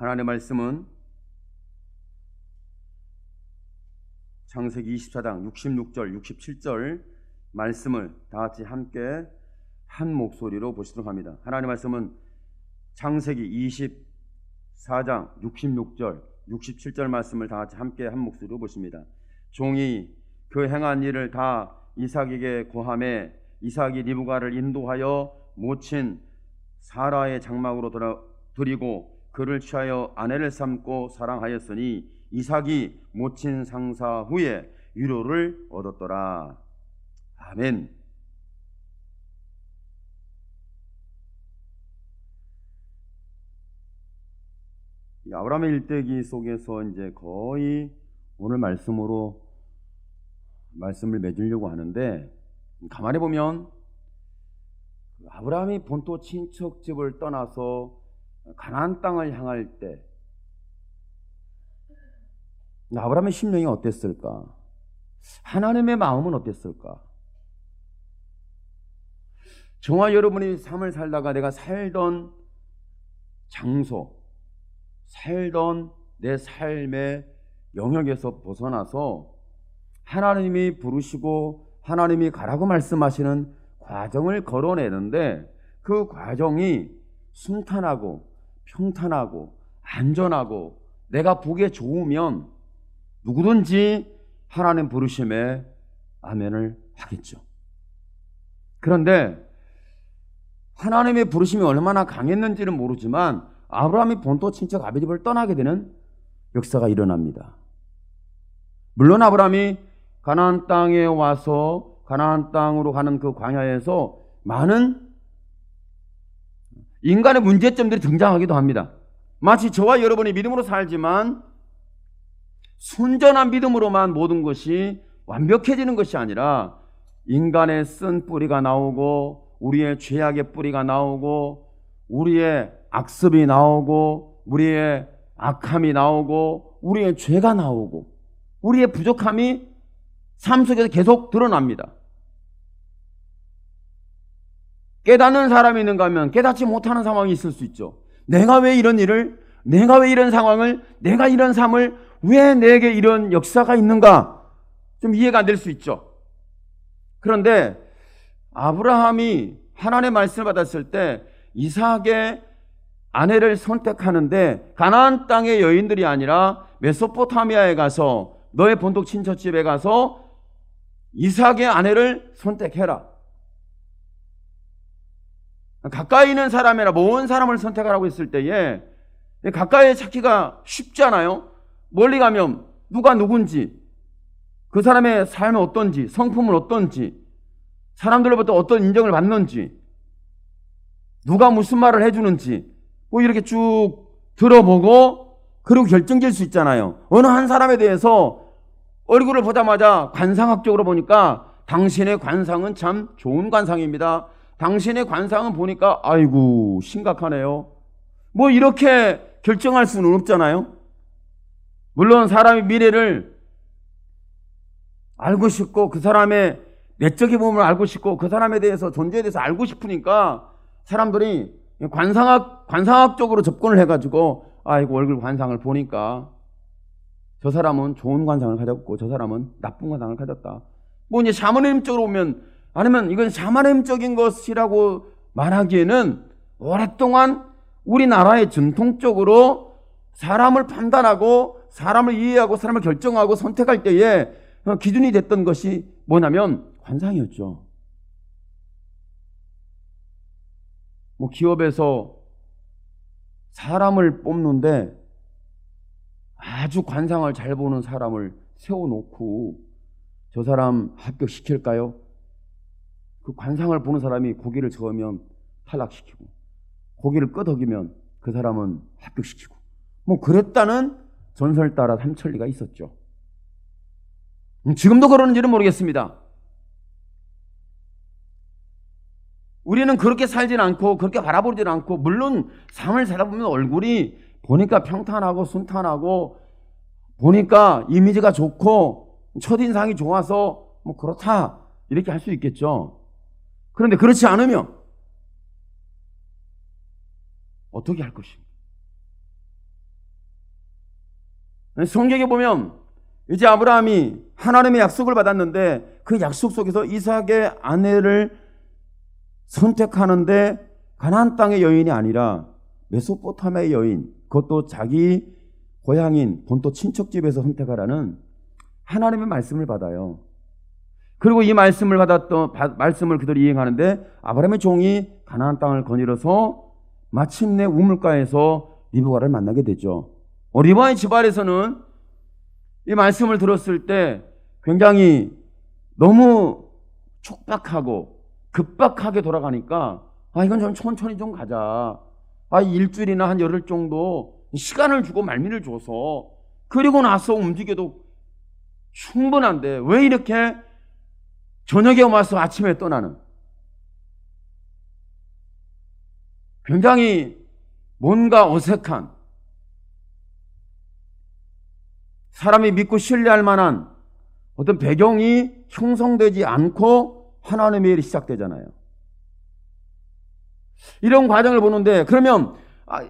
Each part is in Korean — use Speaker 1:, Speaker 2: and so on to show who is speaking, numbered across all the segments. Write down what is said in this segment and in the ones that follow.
Speaker 1: 하나님의 말씀은 창세기 24장 66절 67절 말씀을 다 같이 함께 한 목소리로 보시도록 합니다. 하나님의 말씀은 창세기 24장 66절 67절 말씀을 다 같이 함께 한 목소리로 보십니다. 종이 그 행한 일을 다 이삭에게 고하매 이삭이 리브가를 인도하여 모친 사라의 장막으로 들이고 그를 취하여 아내를 삼고 사랑하였으니 이삭이 모친 상사 후에 위로를 얻었더라. 아멘. 이 아브라함의 일대기 속에서 이제 거의 오늘 말씀으로 말씀을 맺으려고 하는데, 가만히 보면 아브라함이 본토 친척집을 떠나서 가나안 땅을 향할 때 아브라함의 심령이 어땠을까? 하나님의 마음은 어땠을까? 저와 여러분이 삶을 살다가 내가 살던 장소, 살던 내 삶의 영역에서 벗어나서 하나님이 부르시고 하나님이 가라고 말씀하시는 과정을 걸어내는데, 그 과정이 순탄하고 평탄하고 안전하고 내가 보기에 좋으면 누구든지 하나님 부르심에 아멘을 하겠죠. 그런데 하나님의 부르심이 얼마나 강했는지는 모르지만 아브라함이 본토 친척 아비집을 떠나게 되는 역사가 일어납니다. 물론 아브라함이 가나안 땅에 와서 가나안 땅으로 가는 그 광야에서 많은 인간의 문제점들이 등장하기도 합니다. 마치 저와 여러분이 믿음으로 살지만 순전한 믿음으로만 모든 것이 완벽해지는 것이 아니라 인간의 쓴 뿌리가 나오고 우리의 죄악의 뿌리가 나오고 우리의 악습이 나오고 우리의 악함이 나오고 우리의 죄가 나오고 우리의 부족함이 삶 속에서 계속 드러납니다. 깨닫는 사람이 있는가 하면 깨닫지 못하는 상황이 있을 수 있죠. 내가 왜 이런 일을, 내가 왜 이런 상황을, 내가 이런 삶을, 왜 내게 이런 역사가 있는가 좀 이해가 안 될 수 있죠. 그런데 아브라함이 하나님의 말씀을 받았을 때 이삭의 아내를 선택하는데 가나안 땅의 여인들이 아니라 메소포타미아에 가서 너의 본토 친척집에 가서 이삭의 아내를 선택해라. 가까이 있는 사람이나 먼 사람을 선택하라고 했을 때에 가까이 찾기가 쉽지 않아요. 멀리 가면 누가 누군지, 그 사람의 삶이 어떤지, 성품은 어떤지, 사람들로부터 어떤 인정을 받는지, 누가 무슨 말을 해주는지 뭐 이렇게 쭉 들어보고 그리고 결정질 수 있잖아요. 어느 한 사람에 대해서 얼굴을 보자마자 관상학적으로 보니까 당신의 관상은 참 좋은 관상입니다. 당신의 관상은 보니까 아이고 심각하네요. 뭐 이렇게 결정할 수는 없잖아요. 물론 사람의 미래를 알고 싶고 그 사람의 내적인 부분을 알고 싶고 그 사람에 대해서 존재에 대해서 알고 싶으니까 사람들이 관상학적으로 접근을 해가지고 아이고 얼굴 관상을 보니까 저 사람은 좋은 관상을 가졌고 저 사람은 나쁜 관상을 가졌다. 뭐 이제 샤머니즘적으로 보면 아니면 이건 샤머니즘적인 것이라고 말하기에는 오랫동안 우리나라의 전통적으로 사람을 판단하고 사람을 이해하고 사람을 결정하고 선택할 때에 기준이 됐던 것이 뭐냐면 관상이었죠. 뭐 기업에서 사람을 뽑는데 아주 관상을 잘 보는 사람을 세워놓고 저 사람 합격시킬까요? 그 관상을 보는 사람이 고개를 저으면 탈락시키고 고개를 끄덕이면 그 사람은 합격시키고 뭐 그랬다는 전설 따라 삼천리가 있었죠. 지금도 그러는지는 모르겠습니다. 우리는 그렇게 살진 않고 그렇게 바라보진 않고 물론 삶을 살다 보면 얼굴이 보니까 평탄하고 순탄하고 보니까 이미지가 좋고 첫인상이 좋아서 뭐 그렇다 이렇게 할 수 있겠죠. 그런데 그렇지 않으면 어떻게 할 것인가? 성경에 보면 이제 아브라함이 하나님의 약속을 받았는데 그 약속 속에서 이삭의 아내를 선택하는데 가나안 땅의 여인이 아니라 메소포타미아의 여인, 그것도 자기 고향인 본토 친척집에서 선택하라는 하나님의 말씀을 받아요. 그리고 이 말씀을 말씀을 그대로 이행하는데 아브라함의 종이 가나안 땅을 거닐어서 마침내 우물가에서 리브가를 만나게 되죠. 리브가의 집안에서는 이 말씀을 들었을 때 굉장히 너무 촉박하고 급박하게 돌아가니까 이건 좀 천천히 좀 가자. 일주일이나 한 열흘 정도 시간을 주고 말미를 줘서 그리고 나서 움직여도 충분한데 왜 이렇게 저녁에 와서 아침에 떠나는, 굉장히 뭔가 어색한, 사람이 믿고 신뢰할 만한 어떤 배경이 형성되지 않고 하나님의 일이 시작되잖아요. 이런 과정을 보는데, 그러면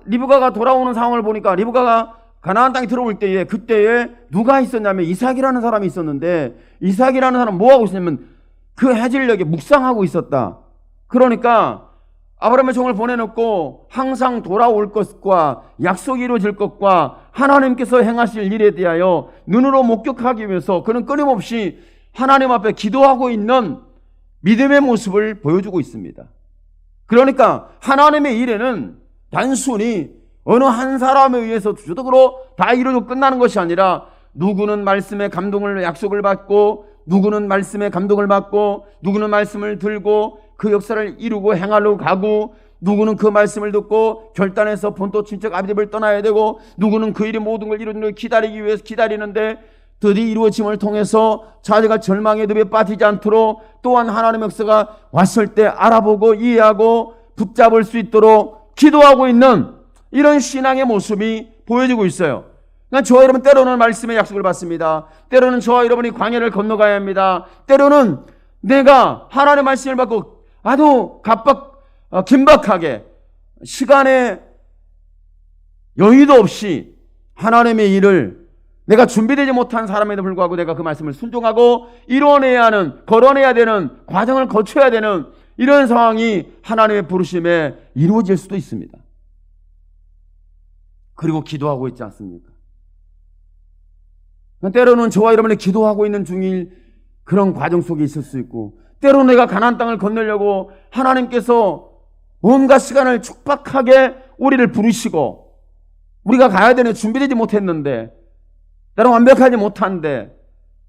Speaker 1: 리브가가 돌아오는 상황을 보니까 리브가가 가나안 땅에 들어올 때에 그때에 누가 있었냐면 이삭이라는 사람이 있었는데, 이삭이라는 사람은 뭐하고 있었냐면 그 해질녘에 묵상하고 있었다. 그러니까 아브라함의 종을 보내놓고 항상 돌아올 것과 약속이 이루어질 것과 하나님께서 행하실 일에 대하여 눈으로 목격하기 위해서 그는 끊임없이 하나님 앞에 기도하고 있는 믿음의 모습을 보여주고 있습니다. 그러니까 하나님의 일에는 단순히 어느 한 사람에 의해서 주도적으로 다 이루어지고 끝나는 것이 아니라, 누구는 말씀의 감동을, 약속을 받고, 누구는 말씀의 감동을 받고, 누구는 말씀을 들고 그 역사를 이루고 행하러 가고, 누구는 그 말씀을 듣고 결단해서 본토 친척 아비집을 떠나야 되고, 누구는 그 일이 모든 걸 이루는 걸 기다리기 위해서 기다리는데 드디어 이루어짐을 통해서 자기가 절망의 늪에 빠지지 않도록 또한 하나님의 역사가 왔을 때 알아보고 이해하고 붙잡을 수 있도록 기도하고 있는 이런 신앙의 모습이 보여지고 있어요. 그러니까 저와 여러분 때로는 말씀의 약속을 받습니다. 때로는 저와 여러분이 광야를 건너가야 합니다. 때로는 내가 하나님의 말씀을 받고 아주 긴박하게 시간에 여유도 없이 하나님의 일을 내가 준비되지 못한 사람에도 불구하고 내가 그 말씀을 순종하고 이뤄내야 하는, 걸어내야 되는 과정을 거쳐야 되는 이런 상황이 하나님의 부르심에 이루어질 수도 있습니다. 그리고 기도하고 있지 않습니까? 때로는 저와 여러분이 기도하고 있는 중일 그런 과정 속에 있을 수 있고, 때로는 내가 가나안 땅을 건너려고 하나님께서 뭔가 시간을 촉박하게 우리를 부르시고 우리가 가야 되는 준비되지 못했는데, 나는 완벽하지 못한데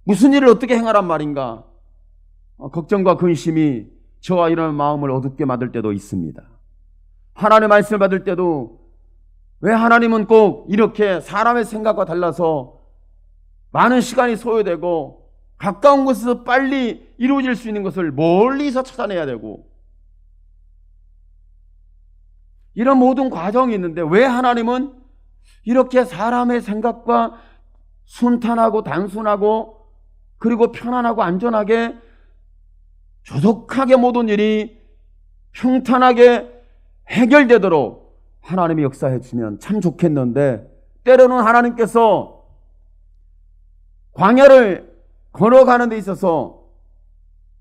Speaker 1: 무슨 일을 어떻게 행하란 말인가, 걱정과 근심이 저와 이런 마음을 어둡게 만들 때도 있습니다. 하나님의 말씀을 받을 때도 왜 하나님은 꼭 이렇게 사람의 생각과 달라서 많은 시간이 소요되고 가까운 곳에서 빨리 이루어질 수 있는 것을 멀리서 찾아내야 되고, 이런 모든 과정이 있는데 왜 하나님은 이렇게 사람의 생각과 순탄하고 단순하고 그리고 편안하고 안전하게 조속하게 모든 일이 평탄하게 해결되도록 하나님이 역사해 주면 참 좋겠는데, 때로는 하나님께서 광야를 걸어가는 데 있어서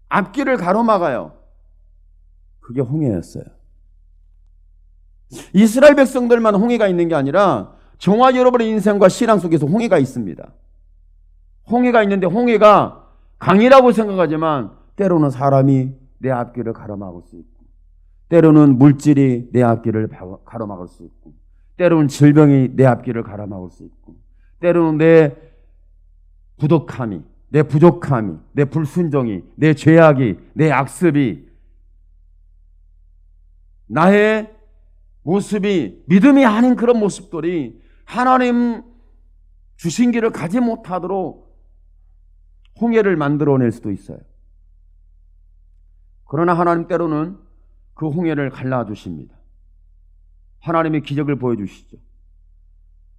Speaker 1: 앞길을 가로막아요. 그게 홍해였어요. 이스라엘 백성들만 홍해가 있는 게 아니라 저와 여러분의 인생과 신앙 속에서 홍해가 있습니다. 홍해가 있는데 홍해가 강이라고 생각하지만 때로는 사람이 내 앞길을 가로막을 수 있고, 때로는 물질이 내 앞길을 가로막을 수 있고, 때로는 질병이 내 앞길을 가로막을 수 있고, 때로는 내 부족함이, 내 불순종이, 내 죄악이, 내 악습이, 나의 모습이 믿음이 아닌 그런 모습들이 하나님 주신 길을 가지 못하도록 홍해를 만들어낼 수도 있어요. 그러나 하나님 때로는 그 홍해를 갈라주십니다. 하나님의 기적을 보여주시죠.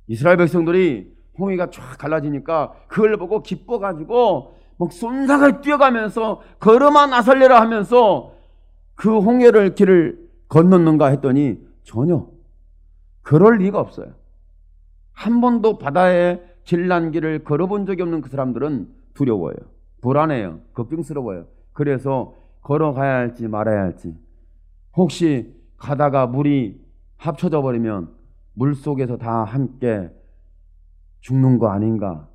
Speaker 1: 이스라엘 백성들이 홍해가 쫙 갈라지니까 그걸 보고 기뻐가지고 막 쏜삭을 뛰어가면서 걸음아 나설래라 하면서 그 홍해를 길을 건넜는가 했더니 전혀 그럴 리가 없어요. 한 번도 바다에 질난 길을 걸어본 적이 없는 그 사람들은 두려워요. 불안해요. 걱정스러워요. 그래서 걸어가야 할지 말아야 할지, 혹시 가다가 물이 합쳐져 버리면 물속에서 다 함께 죽는 거 아닌가,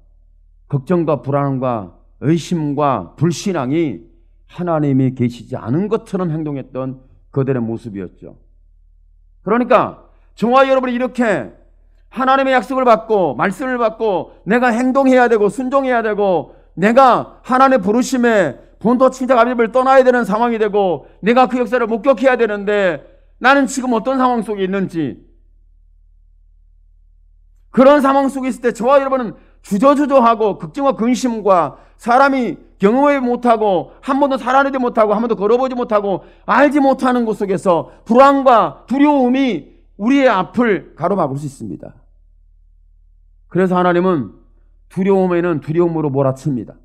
Speaker 1: 걱정과 불안과 의심과 불신앙이 하나님이 계시지 않은 것처럼 행동했던 그들의 모습이었죠. 그러니까 저와 여러분이 이렇게 하나님의 약속을 받고 말씀을 받고 내가 행동해야 되고 순종해야 되고 내가 하나님의 부르심에 본토 친척 아비집을 떠나야 되는 상황이 되고 내가 그 역사를 목격해야 되는데 나는 지금 어떤 상황 속에 있는지, 그런 상황 속에 있을 때 저와 여러분은 주저주저하고 걱정과 근심과 사람이 경험하지 못하고 한 번도 살아내지 못하고 한 번도 걸어보지 못하고 알지 못하는 곳 속에서 불안과 두려움이 우리의 앞을 가로막을 수 있습니다. 그래서 하나님은 두려움에는 두려움으로 몰아칩니다.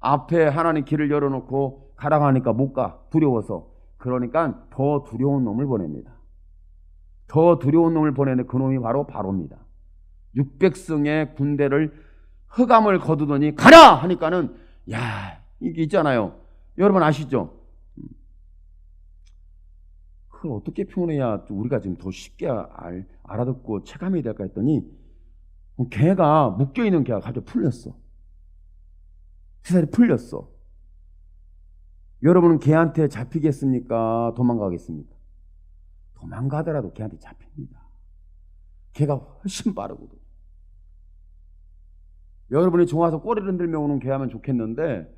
Speaker 1: 앞에 하나님 길을 열어놓고 가라고 하니까 못 가, 두려워서. 그러니까 더 두려운 놈을 보냅니다. 더 두려운 놈을 보내는데 그 놈이 바로 바로입니다. 600성의 군대를 흑암을 거두더니 가라 하니까는, 야, 이게 있잖아요. 여러분 아시죠? 그걸 어떻게 표현해야 우리가 지금 더 쉽게 알아듣고 체감이 될까 했더니, 개가, 묶여있는 개가 갑자기 풀렸어. 세살이 풀렸어. 여러분은 개한테 잡히겠습니까? 도망가겠습니까? 도망가더라도 개한테 잡힙니다. 개가 훨씬 빠르거든. 여러분이 좋아서 꼬리를 흔들며 오는 개 하면 좋겠는데,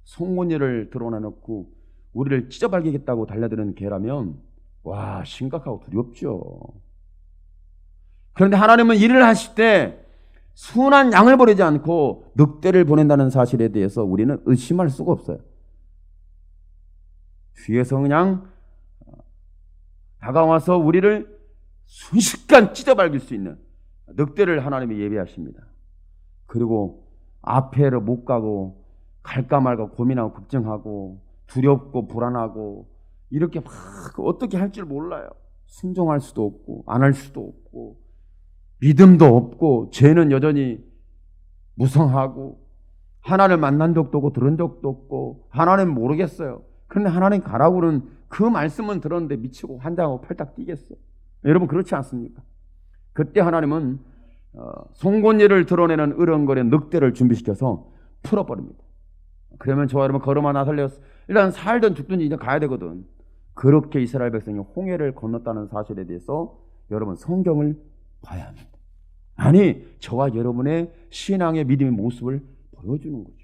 Speaker 1: 송곳니를 드러내놓고 우리를 찢어발기겠다고 달려드는 개라면, 와, 심각하고 두렵죠. 그런데 하나님은 일을 하실 때 순한 양을 보내지 않고 늑대를 보낸다는 사실에 대해서 우리는 의심할 수가 없어요. 뒤에서 그냥 다가와서 우리를 순식간 찢어밟을 수 있는 늑대를 하나님이 예비하십니다. 그리고 앞에를 못 가고 갈까 말까 고민하고 걱정하고 두렵고 불안하고 이렇게 막 어떻게 할 줄 몰라요. 순종할 수도 없고 안 할 수도 없고 믿음도 없고 죄는 여전히 무성하고 하나님을 만난 적도 없고 들은 적도 없고 하나님 모르겠어요. 그런데 하나님 가라고는 그 말씀은 들었는데 미치고 환장하고 팔딱 뛰겠어. 여러분 그렇지 않습니까? 그때 하나님은 송곳니를 드러내는 으렁거리는 늑대를 준비시켜서 풀어버립니다. 그러면 저와 여러분 걸음아 나설려 일단 살든 죽든지 이제 가야 되거든. 그렇게 이스라엘 백성이 홍해를 건넜다는 사실에 대해서 여러분 성경을 봐야 합니다. 아니 저와 여러분의 신앙의 믿음의 모습을 보여주는 거죠.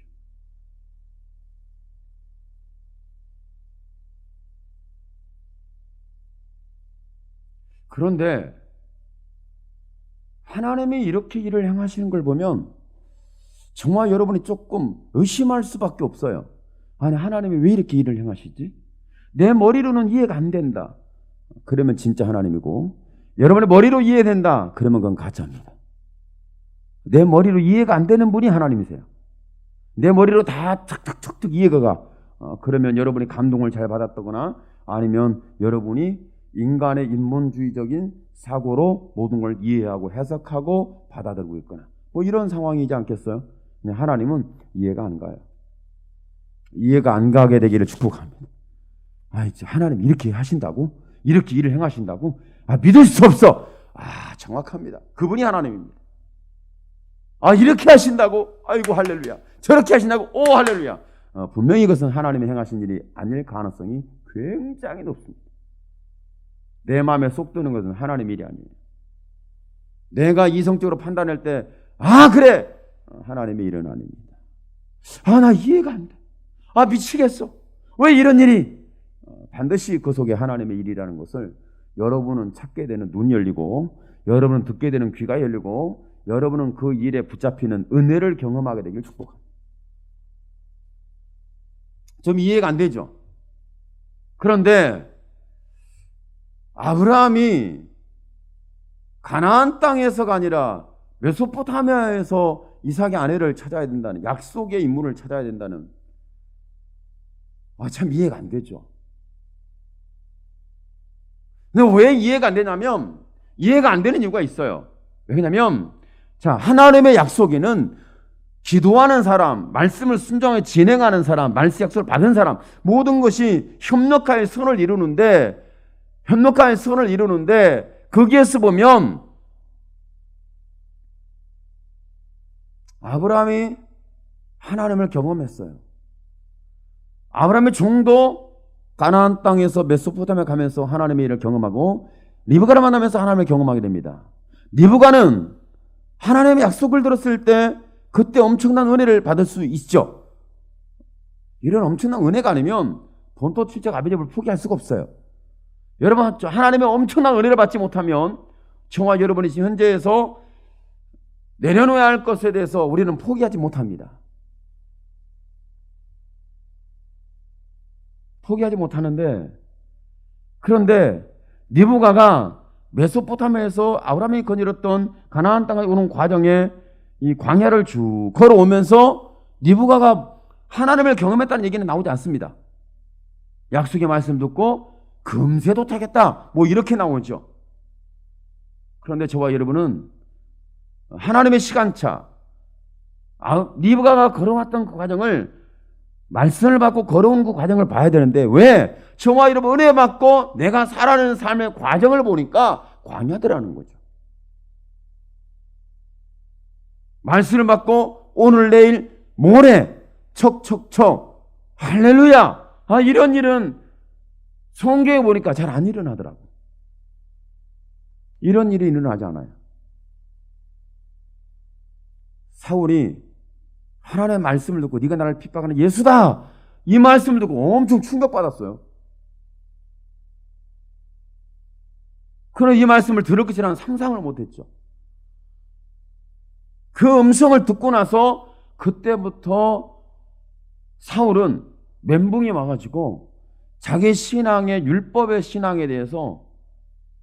Speaker 1: 그런데 하나님이 이렇게 일을 행하시는 걸 보면 정말 여러분이 조금 의심할 수밖에 없어요. 아니 하나님이 왜 이렇게 일을 행하시지? 내 머리로는 이해가 안 된다. 그러면 진짜 하나님이고, 여러분의 머리로 이해된다. 그러면 그건 가짜입니다. 내 머리로 이해가 안 되는 분이 하나님이세요. 내 머리로 다 탁탁탁탁 이해가 가. 그러면 여러분이 감동을 잘 받았다거나 아니면 여러분이 인간의 인본주의적인 사고로 모든 걸 이해하고 해석하고 받아들이고 있거나 뭐 이런 상황이지 않겠어요? 하나님은 이해가 안 가요. 이해가 안 가게 되기를 축복합니다. 하나님 이렇게 하신다고? 이렇게 일을 행하신다고? 믿을 수 없어. 정확합니다. 그분이 하나님입니다. 이렇게 하신다고? 아이고 할렐루야. 저렇게 하신다고? 오 할렐루야. 분명히 이것은 하나님이 행하신 일이 아닐 가능성이 굉장히 높습니다. 내 마음에 쏙 드는 것은 하나님의 일이 아니에요. 내가 이성적으로 판단할 때 그래! 하나님의 일은 아닙니다. 나 이해가 안 돼. 미치겠어. 왜 이런 일이? 반드시 그 속에 하나님의 일이라는 것을 여러분은 찾게 되는 눈이 열리고 여러분은 듣게 되는 귀가 열리고 여러분은 그 일에 붙잡히는 은혜를 경험하게 되길 축복합니다. 좀 이해가 안 되죠? 그런데 아브라함이 가나안 땅에서가 아니라 메소포타미아에서 이삭의 아내를 찾아야 된다는, 약속의 인물을 찾아야 된다는, 참 이해가 안 되죠. 근데 왜 이해가 안 되냐면 이해가 안 되는 이유가 있어요. 왜냐하면 자, 하나님의 약속에는 기도하는 사람, 말씀을 순종하게 진행하는 사람, 말씀 약속을 받은 사람, 모든 것이 협력하여 선을 이루는데 거기에서 보면 아브라함이 하나님을 경험했어요. 아브라함의 종도 가나안 땅에서 메소포타미아 가면서 하나님의 일을 경험하고 리브가를 만나면서 하나님을 경험하게 됩니다. 리브가는 하나님의 약속을 들었을 때 그때 엄청난 은혜를 받을 수 있죠. 이런 엄청난 은혜가 아니면 본토 출적 아비집을 포기할 수가 없어요. 여러분, 하나님의 엄청난 은혜를 받지 못하면 저와 여러분이 지금 현재에서 내려놓아야 할 것에 대해서 우리는 포기하지 못합니다. 포기하지 못하는데, 그런데 리브가가 메소포타미아에서 아브라함이 거닐었던 가나안 땅에 오는 과정에 이 광야를 쭉 걸어오면서 리브가가 하나님을 경험했다는 얘기는 나오지 않습니다. 약속의 말씀 듣고 금세 도착했다, 뭐 이렇게 나오죠. 그런데 저와 여러분은 하나님의 시간차, 리브가가 걸어왔던 그 과정을, 말씀을 받고 걸어온 그 과정을 봐야 되는데, 왜? 저와 여러분 은혜 받고 내가 살아가는 삶의 과정을 보니까 광야더라는 거죠. 말씀을 받고 오늘 내일 모레 척척척 할렐루야, 이런 일은 성경에 보니까 잘 안 일어나더라고. 이런 일이 일어나지 않아요. 사울이 하나님의 말씀을 듣고 네가 나를 핍박하는 예수다, 이 말씀을 듣고 엄청 충격받았어요. 그러나 이 말씀을 들을 것이라는 상상을 못했죠. 그 음성을 듣고 나서 그때부터 사울은 멘붕이 와가지고 자기 신앙의, 율법의 신앙에 대해서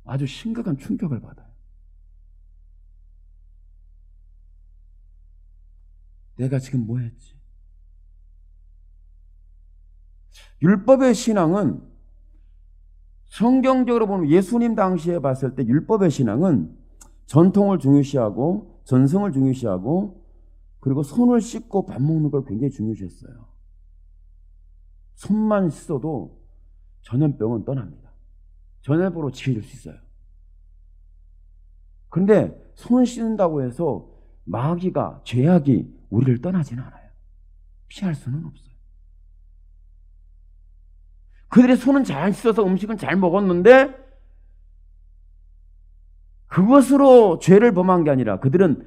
Speaker 1: 아주 심각한 충격을 받아요. 내가 지금 뭐 했지? 율법의 신앙은 성경적으로 보면 예수님 당시에 봤을 때 율법의 신앙은 전통을 중요시하고 전승을 중요시하고 그리고 손을 씻고 밥 먹는 걸 굉장히 중요시했어요. 손만 씻어도 전염병은 떠납니다. 전염병으로 치유될 수 있어요. 그런데 손 씻는다고 해서 마귀가, 죄악이 우리를 떠나지는 않아요. 피할 수는 없어요. 그들의 손은 잘 씻어서 음식은 잘 먹었는데 그것으로 죄를 범한 게 아니라 그들은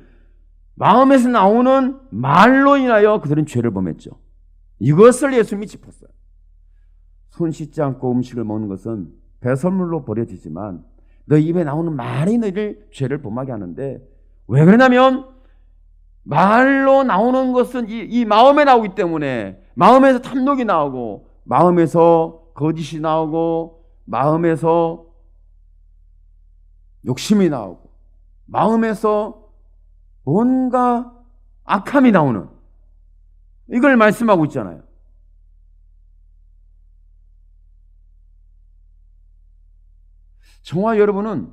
Speaker 1: 마음에서 나오는 말로 인하여 그들은 죄를 범했죠. 이것을 예수님이 짚었어요. 손 씻지 않고 음식을 먹는 것은 배설물로 버려지지만 너 입에 나오는 말이 너희를 죄를 범하게 하는데, 왜 그러냐면 말로 나오는 것은 이 마음에 나오기 때문에, 마음에서 탐욕이 나오고 마음에서 거짓이 나오고 마음에서 욕심이 나오고 마음에서 뭔가 악함이 나오는, 이걸 말씀하고 있잖아요. 저와 여러분은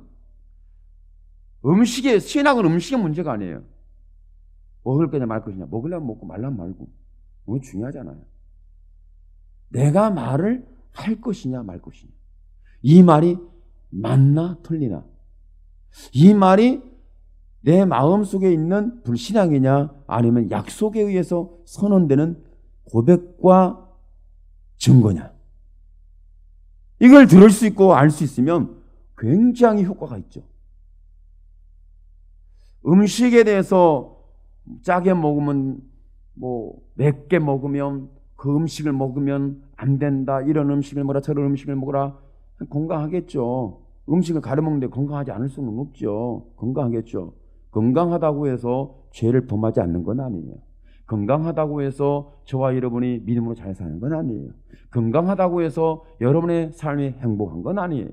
Speaker 1: 신앙은 음식의 문제가 아니에요. 먹을 거냐 말 것이냐, 먹으려면 먹고 말라면 말고, 그게 중요하잖아요. 내가 말을 할 것이냐 말 것이냐, 이 말이 맞나 틀리나, 이 말이 내 마음속에 있는 불신앙이냐 아니면 약속에 의해서 선언되는 고백과 증거냐, 이걸 들을 수 있고 알 수 있으면 굉장히 효과가 있죠. 음식에 대해서 짜게 먹으면, 맵게 먹으면, 그 음식을 먹으면 안 된다, 이런 음식을 먹어라, 저런 음식을 먹어라, 건강하겠죠. 음식을 가려먹는데 건강하지 않을 수는 없죠. 건강하겠죠. 건강하다고 해서 죄를 범하지 않는 건 아니에요. 건강하다고 해서 저와 여러분이 믿음으로 잘 사는 건 아니에요. 건강하다고 해서 여러분의 삶이 행복한 건 아니에요.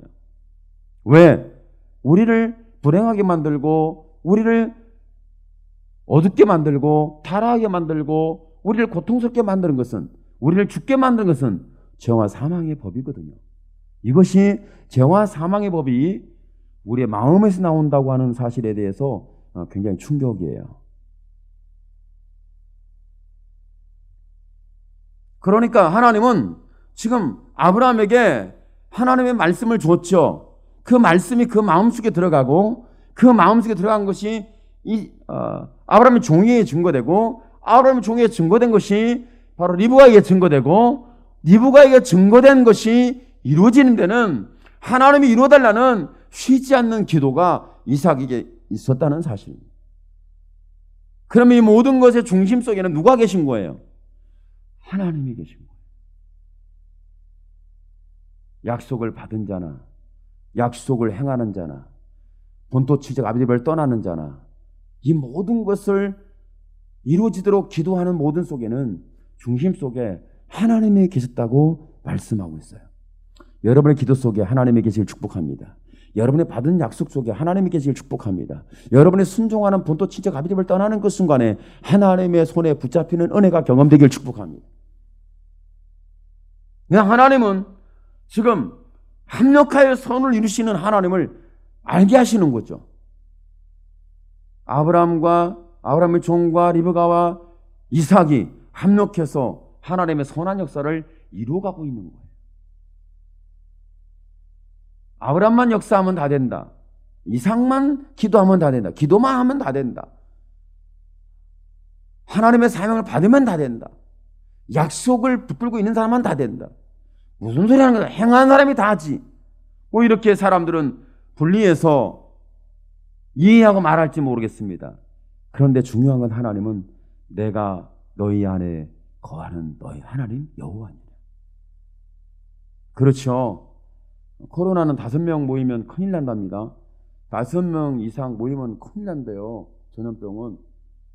Speaker 1: 왜? 우리를 불행하게 만들고, 우리를 어둡게 만들고, 타락하게 만들고, 우리를 고통스럽게 만드는 것은, 우리를 죽게 만드는 것은 죄와 사망의 법이거든요. 이것이 죄와 사망의 법이 우리의 마음에서 나온다고 하는 사실에 대해서 굉장히 충격이에요. 그러니까 하나님은 지금 아브라함에게 하나님의 말씀을 줬죠. 그 말씀이 그 마음속에 들어가고 그 마음속에 들어간 것이 아브라함의 종이에 증거되고 아브라함의 종이에 증거된 것이 바로 리브가에게 증거되고 리브가에게 증거된 것이 이루어지는 데는 하나님이 이루어달라는 쉬지 않는 기도가 이삭에게 있었다는 사실입니다. 그러면 이 모든 것의 중심 속에는 누가 계신 거예요? 하나님이 계신 거예요. 약속을 받은 자나 약속을 행하는 자나 본토 취적 아비집을 떠나는 자나 이 모든 것을 이루어지도록 기도하는 모든 속에는 중심 속에 하나님이 계셨다고 말씀하고 있어요. 여러분의 기도 속에 하나님이 계시길 축복합니다. 여러분의 받은 약속 속에 하나님이 계시길 축복합니다. 여러분의 순종하는 본토 취적 아비집을 떠나는 그 순간에 하나님의 손에 붙잡히는 은혜가 경험되길 축복합니다. 하나님은 지금 합력하여 선을 이루시는 하나님을 알게 하시는 거죠. 아브라함의 종과 리브가와 이삭이 합력해서 하나님의 선한 역사를 이루어가고 있는 거예요. 아브라함만 역사하면 다 된다. 이삭만 기도하면 다 된다. 기도만 하면 다 된다. 하나님의 사명을 받으면 다 된다. 약속을 붙들고 있는 사람만 다 된다. 무슨 소리 하는 거야? 행하는 사람이 다 하지. 뭐 이렇게 사람들은 분리해서 이해하고 말할지 모르겠습니다. 그런데 중요한 건 하나님은 내가 너희 안에 거하는 너희 하나님 여호와입니다. 그렇죠. 코로나는 5명 모이면 큰일 난답니다. 5명 이상 모이면 큰일 난대요. 전염병은.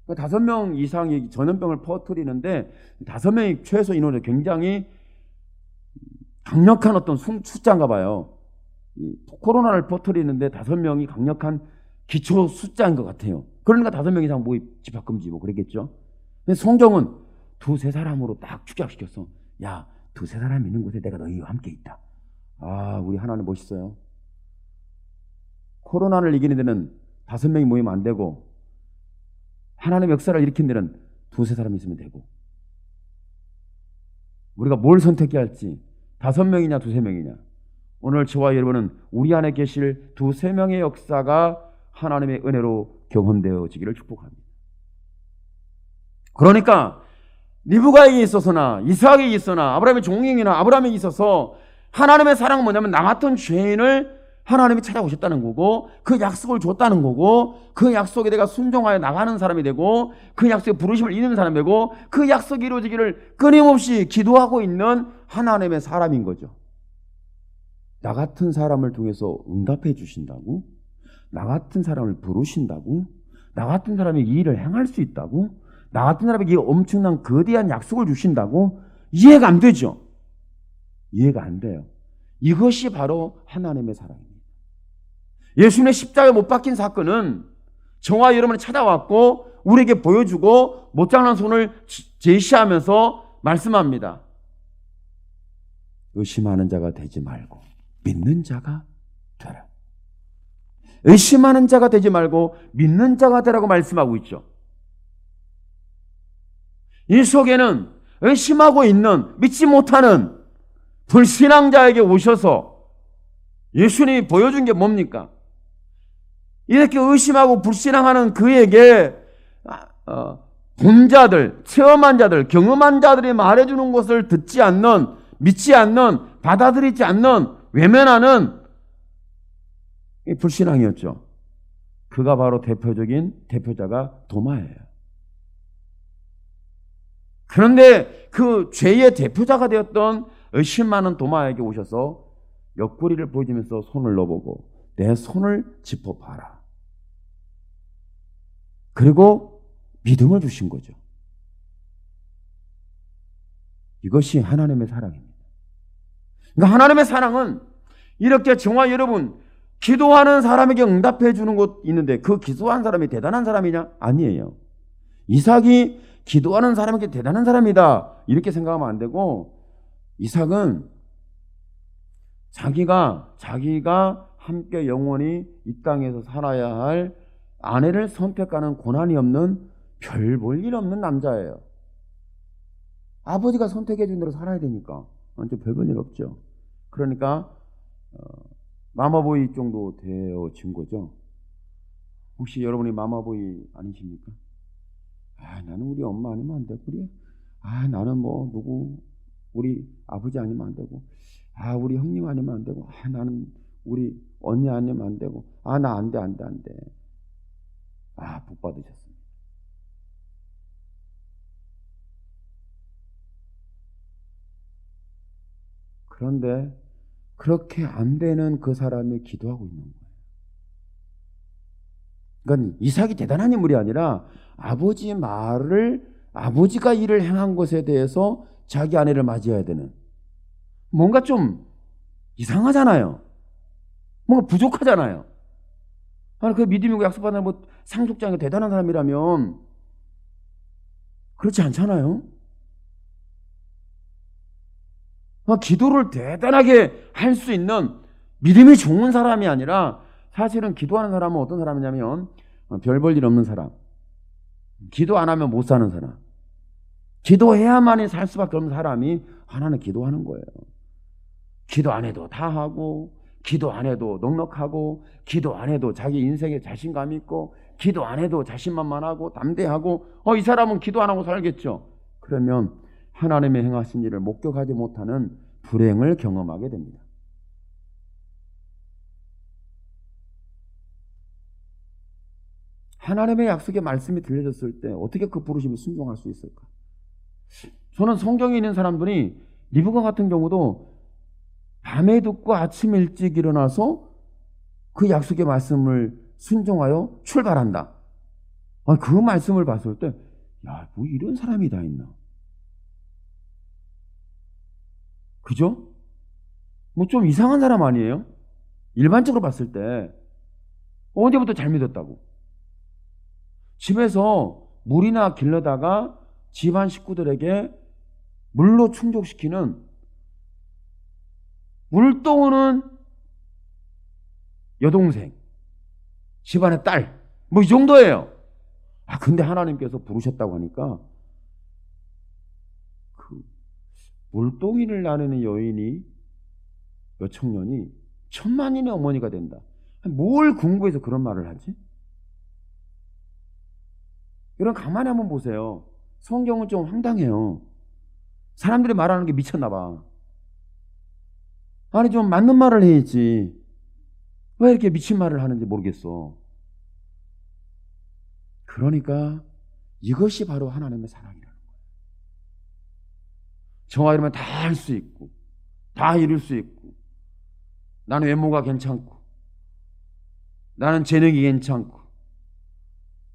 Speaker 1: 5명 이상이 전염병을 퍼뜨리는데 5명이 최소 인원이 굉장히 강력한 어떤 숫자인가 봐요. 코로나를 퍼뜨리는데 5명이 강력한 기초 숫자인 것 같아요. 그러니까 5명 이상 모임 집합금지 뭐 그랬겠죠. 근데 성경은 2-3사람으로 딱 축약시켰어. 야, 2-3사람 있는 곳에 내가 너희와 함께 있다. 우리 하나님 멋있어요. 코로나를 이기는 데는 5명이 모이면 안 되고 하나님의 역사를 일으키는 데는 2-3사람이 있으면 되고 우리가 뭘 선택해야 할지 5명이냐 2-3명이냐 오늘 저와 여러분은 우리 안에 계실 2-3명의 역사가 하나님의 은혜로 경험되어지기를 축복합니다. 그러니까 리브가에게 있어서나 이삭에게 있어서나 아브라함의 종에게나 아브라함에게 있어서 하나님의 사랑은 뭐냐면 나 같은 죄인을 하나님이 찾아오셨다는 거고 그 약속을 줬다는 거고 그 약속에 내가 순종하여 나가는 사람이 되고 그 약속의 부르심을 이루는 사람이 되고 그 약속이 이루어지기를 끊임없이 기도하고 있는 하나님의 사람인 거죠. 나 같은 사람을 통해서 응답해 주신다고? 나 같은 사람을 부르신다고? 나 같은 사람이 이 일을 행할 수 있다고? 나 같은 사람에게 엄청난 거대한 약속을 주신다고? 이해가 안 되죠? 이해가 안 돼요. 이것이 바로 하나님의 사랑입니다. 예수님의 십자가에 못 박힌 사건은 저와 여러분이 찾아왔고 우리에게 보여주고 못장난 손을 제시하면서 말씀합니다. 의심하는 자가 되지 말고 믿는 자가 되라. 의심하는 자가 되지 말고 믿는 자가 되라고 말씀하고 있죠. 이 속에는 의심하고 있는 믿지 못하는 불신앙자에게 오셔서 예수님이 보여준 게 뭡니까? 이렇게 의심하고 불신앙하는 그에게 본 자들, 체험한 자들, 경험한 자들이 말해주는 것을 듣지 않는, 믿지 않는, 받아들이지 않는, 외면하는 불신앙이었죠. 그가 바로 대표자가 도마예요. 그런데 그 죄의 대표자가 되었던 의심 많은 도마에게 오셔서 옆구리를 보여주면서 손을 넣어보고 내 손을 짚어봐라. 그리고 믿음을 주신 거죠. 이것이 하나님의 사랑입니다. 그러니까 하나님의 사랑은 이렇게 저와 여러분 기도하는 사람에게 응답해 주는 곳 있는데 그 기도하는 사람이 대단한 사람이냐? 아니에요. 이삭이 기도하는 사람에게 대단한 사람이다 이렇게 생각하면 안 되고 이삭은 자기가 함께 영원히 이 땅에서 살아야 할 아내를 선택하는 고난이 없는 별 볼 일 없는 남자예요. 아버지가 선택해 준 대로 살아야 되니까 완전 별 볼 일 없죠. 그러니까 마마보이 정도 되어진 거죠. 혹시 여러분이 마마보이 아니십니까? 나는 우리 엄마 아니면 안 되고, 그래. 나는 뭐 누구 우리 아버지 아니면 안 되고, 우리 형님 아니면 안 되고, 나는 우리 언니 아니면 안 되고, 나 안 돼, 안 돼, 안 돼. 복 받으셨습니다. 그런데 그렇게 안 되는 그 사람이 기도하고 있는 거예요. 그러니까 이삭이 대단한 인물이 아니라 아버지의 말을, 아버지가 일을 행한 것에 대해서 자기 아내를 맞이해야 되는, 뭔가 좀 이상하잖아요. 뭔가 부족하잖아요. 그 믿음이고 약속받는 뭐 상속자가 대단한 사람이라면 그렇지 않잖아요. 기도를 대단하게 할 수 있는 믿음이 좋은 사람이 아니라, 사실은 기도하는 사람은 어떤 사람이냐면 별 볼 일 없는 사람, 기도 안 하면 못 사는 사람, 기도해야만이 살 수밖에 없는 사람이 하나는 기도하는 거예요. 기도 안 해도 다 하고, 기도 안 해도 넉넉하고, 기도 안 해도 자기 인생에 자신감 있고, 기도 안 해도 자신만만하고 담대하고, 이 사람은 기도 안 하고 살겠죠. 그러면 하나님의 행하신 일을 목격하지 못하는 불행을 경험하게 됩니다. 하나님의 약속의 말씀이 들려졌을 때 어떻게 그 부르심을 순종할 수 있을까? 저는 성경에 있는 사람들이, 리브가 같은 경우도 밤에 듣고 아침 일찍 일어나서 그 약속의 말씀을 순종하여 출발한다. 그 말씀을 봤을 때, 뭐 이런 사람이 다 있나? 그죠? 뭐 좀 이상한 사람 아니에요? 일반적으로 봤을 때 언제부터 잘 믿었다고? 집에서 물이나 길러다가 집안 식구들에게 물로 충족시키는 물 떠오는 여동생, 집안의 딸, 뭐 이 정도예요. 근데 하나님께서 부르셨다고 하니까 그 물동이를 나누는 여인이, 여청년이 천만인의 어머니가 된다. 뭘 궁금해서 그런 말을 하지? 여러분 가만히 한번 보세요. 성경은 좀 황당해요. 사람들이 말하는 게 미쳤나 봐. 좀 맞는 말을 해야지. 왜 이렇게 미친 말을 하는지 모르겠어. 그러니까 이것이 바로 하나님의 사랑이라는 거예요. 저와 이러면 다 할 수 있고, 다 이룰 수 있고, 나는 외모가 괜찮고, 나는 재능이 괜찮고,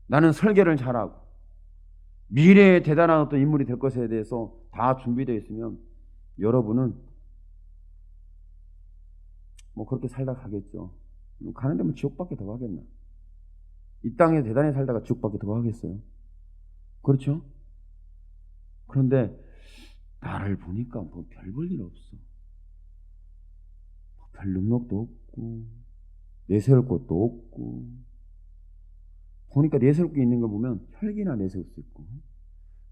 Speaker 1: 나는 설계를 잘하고, 미래에 대단한 어떤 인물이 될 것에 대해서 다 준비되어 있으면 여러분은 뭐 그렇게 살다 가겠죠. 가는데 뭐 지옥밖에 더 가겠나? 이 땅에 대단히 살다가 지옥밖에 더 가겠어요? 그렇죠? 그런데 나를 보니까 뭐 별 볼 일 없어. 별 능력도 없고, 내세울 것도 없고, 보니까 내세울 게 있는 거 보면 혈기나 내세울 수 있고,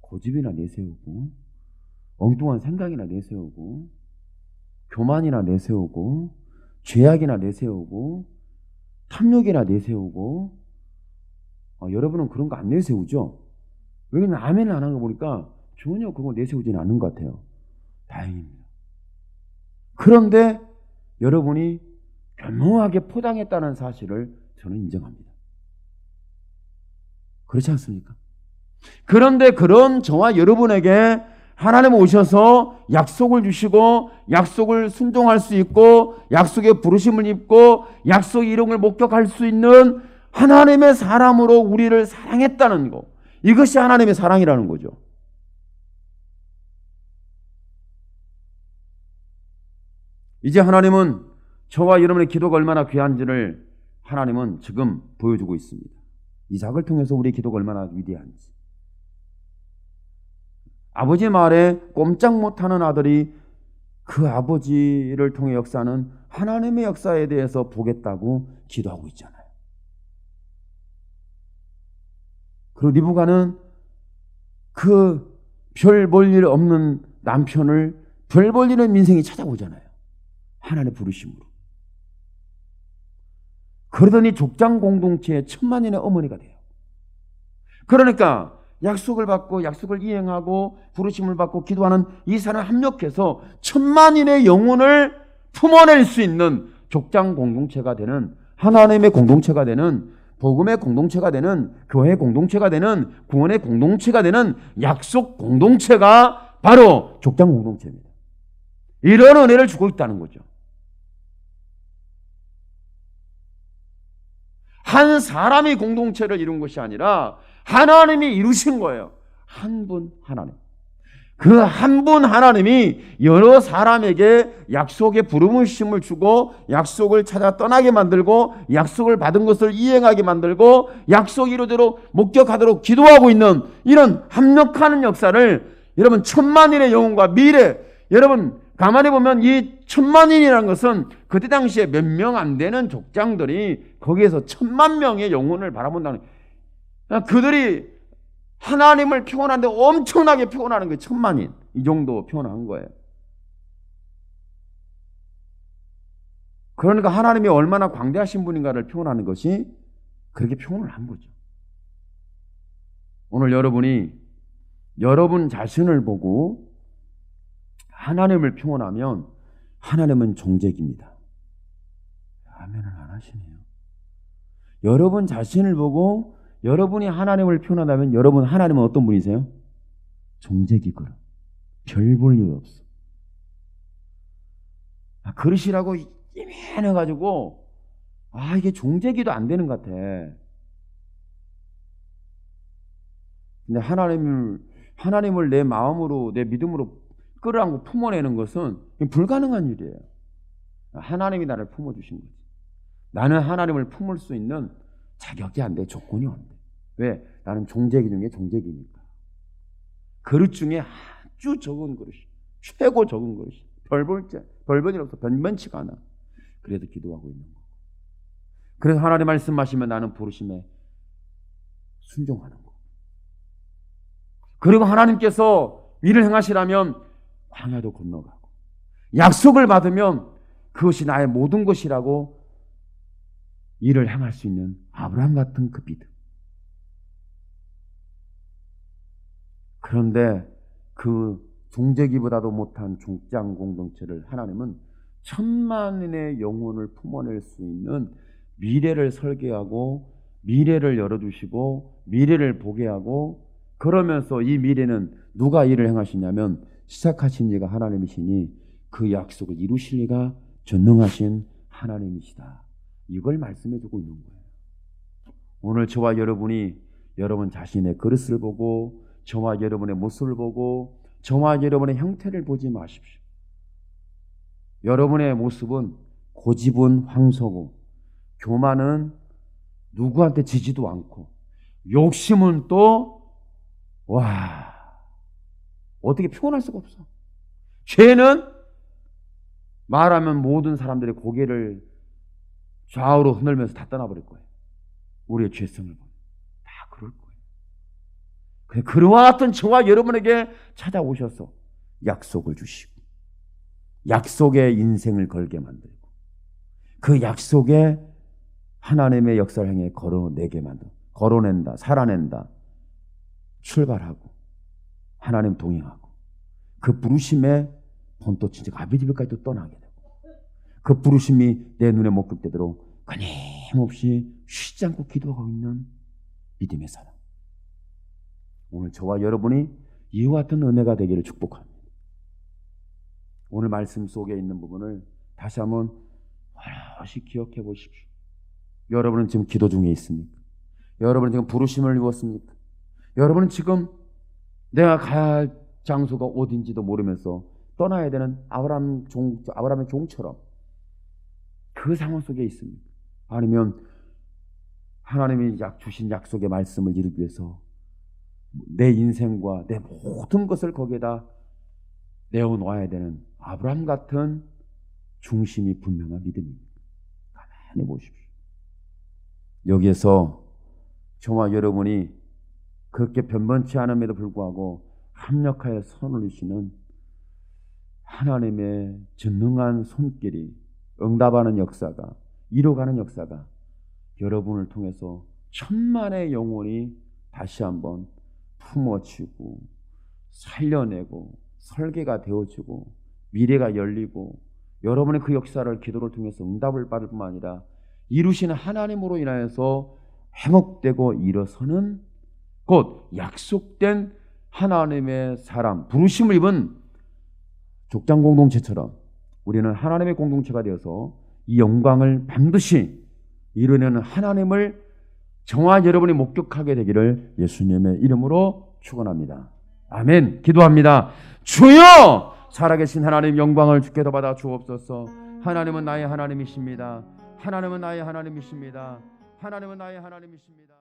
Speaker 1: 고집이나 내세우고, 엉뚱한 생각이나 내세우고, 교만이나 내세우고, 죄악이나 내세우고, 탐욕이나 내세우고. 여러분은 그런 거 안 내세우죠? 왜냐면 아멘을 안 하는 거 보니까 전혀 그거 내세우지는 않는 것 같아요. 다행입니다. 그런데 여러분이 교묘하게 포장했다는 사실을 저는 인정합니다. 그렇지 않습니까? 그런데 그런 저와 여러분에게 하나님 오셔서 약속을 주시고, 약속을 순종할 수 있고, 약속의 부르심을 입고, 약속의 이름을 목격할 수 있는 하나님의 사람으로 우리를 사랑했다는 것, 이것이 하나님의 사랑이라는 거죠. 이제 하나님은 저와 여러분의 기도가 얼마나 귀한지를 하나님은 지금 보여주고 있습니다. 이삭을 통해서 우리의 기도가 얼마나 위대한지. 아버지의 말에 꼼짝 못하는 아들이 그 아버지를 통해 역사하는 하나님의 역사에 대해서 보겠다고 기도하고 있잖아요. 그리고 리브가는 그 별 볼 일 없는 남편을 별 볼 일 없는 인생이 찾아오잖아요. 하나님의 부르심으로. 그러더니 족장 공동체의 천만인의 어머니가 돼요. 그러니까 약속을 받고 약속을 이행하고 부르심을 받고 기도하는 이 사람을 합력해서 천만인의 영혼을 품어낼 수 있는 족장 공동체가 되는, 하나님의 공동체가 되는, 복음의 공동체가 되는, 교회의 공동체가 되는, 구원의 공동체가 되는 약속 공동체가 바로 족장 공동체입니다. 이런 은혜를 주고 있다는 거죠. 한 사람이 공동체를 이룬 것이 아니라 하나님이 이루신 거예요. 한 분 하나님. 그 한 분 하나님이 여러 사람에게 약속의 부르심을 주고 약속을 찾아 떠나게 만들고 약속을 받은 것을 이행하게 만들고 약속 이루도록 목격하도록 기도하고 있는 이런 합력하는 역사를 여러분 천만인의 영혼과 미래, 여러분 가만히 보면 이 천만인이라는 것은 그때 당시에 몇 명 안 되는 족장들이 거기에서 10,000,000명의 영혼을 바라본다는, 그들이 하나님을 표현하는데 엄청나게 표현하는 게 10,000,000인, 이 정도 표현한 거예요. 그러니까 하나님이 얼마나 광대하신 분인가를 표현하는 것이 그렇게 표현을 한 거죠. 오늘 여러분이 여러분 자신을 보고 하나님을 표현하면 하나님은 종재기입니다. 아멘을 안 하시네요. 여러분 자신을 보고 여러분이 하나님을 표현한다면 여러분 하나님은 어떤 분이세요? 종재기거든. 별 볼 일 없어. 그릇이라고 예민해가지고 이게 종재기도 안 되는 것 같아. 근데 하나님을 내 마음으로 내 믿음으로 끌어안고 품어내는 것은 불가능한 일이에요. 하나님이 나를 품어주신 거지. 나는 하나님을 품을 수 있는 자격이 안 돼. 조건이 안 돼. 왜? 나는 종재기 중에 종재기니까. 그릇 중에 아주 적은 그릇이, 최고 적은 그릇이, 별볼일 없어. 변변치가 않아. 그래도 기도하고 있는 거고. 그래서 하나님 말씀하시면 나는 부르심에 순종하는 거고. 그리고 하나님께서 일을 행하시라면 광야도 건너가고, 약속을 받으면 그것이 나의 모든 것이라고 일을 행할 수 있는 아브라함 같은 그 믿음. 그런데 그 종재기보다도 못한 족장 공동체를 하나님은 10,000,000인의 영혼을 품어낼 수 있는 미래를 설계하고 미래를 열어주시고 미래를 보게 하고, 그러면서 이 미래는 누가 일을 행하시냐면 시작하신 이가 하나님이시니 그 약속을 이루실 이가 전능하신 하나님이시다. 이걸 말씀해주고 있는 거예요. 오늘 저와 여러분이 여러분 자신의 그릇을 보고 저와 여러분의 모습을 보고 저와 여러분의 형태를 보지 마십시오. 여러분의 모습은 고집은 황소고 교만은 누구한테 지지도 않고 욕심은 또 어떻게 표현할 수가 없어. 죄는 말하면 모든 사람들의 고개를 좌우로 흔들면서 다 떠나버릴 거예요. 우리의 죄성을 보면 다 그럴 거예요. 그와 같은 저와 여러분에게 찾아오셔서 약속을 주시고 약속의 인생을 걸게 만들고 그 약속에 하나님의 역사를 향해 걸어내게 만들고 걸어낸다, 살아낸다, 출발하고 하나님 동행하고 그 부르심에 본토친척 아비집에까지도 떠나게 되고 그 부르심이 내 눈에 목격되도록 끊임없이 쉬지 않고 기도하고 있는 믿음의 사람. 오늘 저와 여러분이 이와 같은 은혜가 되기를 축복합니다. 오늘 말씀 속에 있는 부분을 다시 한번 다시 기억해 보십시오. 여러분은 지금 기도 중에 있습니까? 여러분은 지금 부르심을 입었습니까? 여러분은 지금 내가 가야 할 장소가 어딘지도 모르면서 떠나야 되는 아브라함의 종처럼 그 상황 속에 있습니까? 아니면 하나님이 주신 약속의 말씀을 이루기 위해서 내 인생과 내 모든 것을 거기에다 내어놓아야 되는 아브라함 같은 중심이 분명한 믿음입니다. 가만히 보십시오. 여기에서 저와 여러분이 그렇게 변변치 않음에도 불구하고 합력하여 선을 이루시는 하나님의 전능한 손길이 응답하는 역사가, 이뤄가는 역사가 여러분을 통해서 천만의 영혼이 다시 한번 품어지고 살려내고 설계가 되어지고 미래가 열리고 여러분의 그 역사를 기도를 통해서 응답을 받을 뿐만 아니라 이루시는 하나님으로 인하여서 회복되고 일어서는 곧 약속된 하나님의 사람, 부르심을 입은 족장 공동체처럼 우리는 하나님의 공동체가 되어서 이 영광을 반드시 이루는 하나님을 정말 여러분이 목격하게 되기를 예수님의 이름으로 축원합니다. 아멘. 기도합니다. 주여, 살아계신 하나님, 영광을 주께 더 받아 주옵소서. 하나님은 나의 하나님이십니다. 하나님은 나의 하나님이십니다. 하나님은 나의 하나님이십니다.